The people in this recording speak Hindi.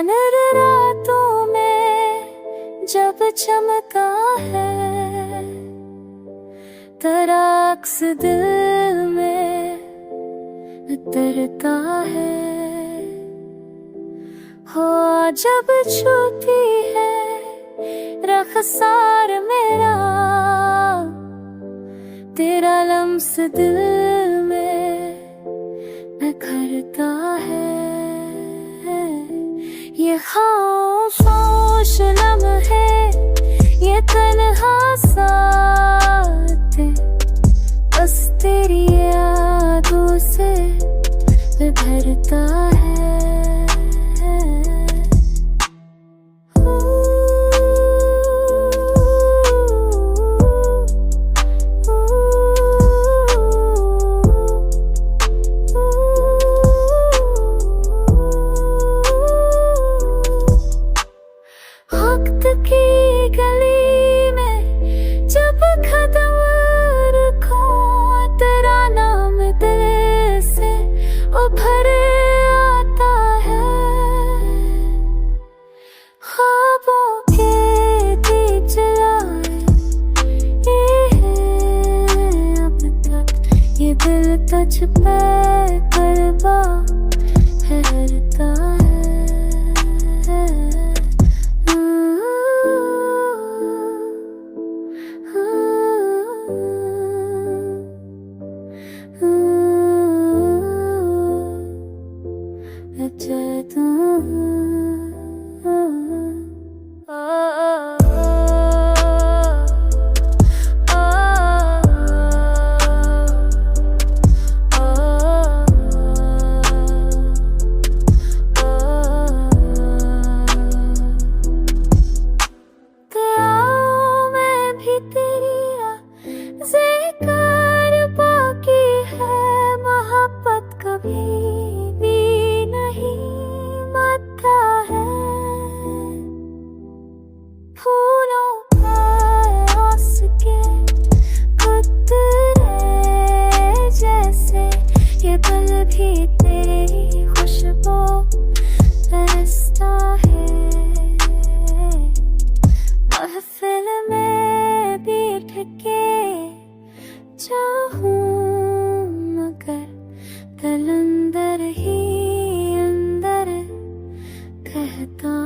हुनर रातों में जब चमका है, तेरा अक्स दिल में उतरता है। हो जब छूती है रखसार मेरा, तेरा लम्स दिल में निखरता है। ये खामोश लम्हे, ये तन्हा साथ, बस तेरी यादों से भरता है। वक्त की गली में जब कदम रखूं, तेरा नाम दिल से उभर आता है। ख्वाबों के दीप जलाए अब तक ये दिल तुझ पे कल्बा ठहरता है। भी तेरी खुशबू बरसता है। महफिल में बैठ के चाहूं मगर दिल अंदर ही अंदर कहता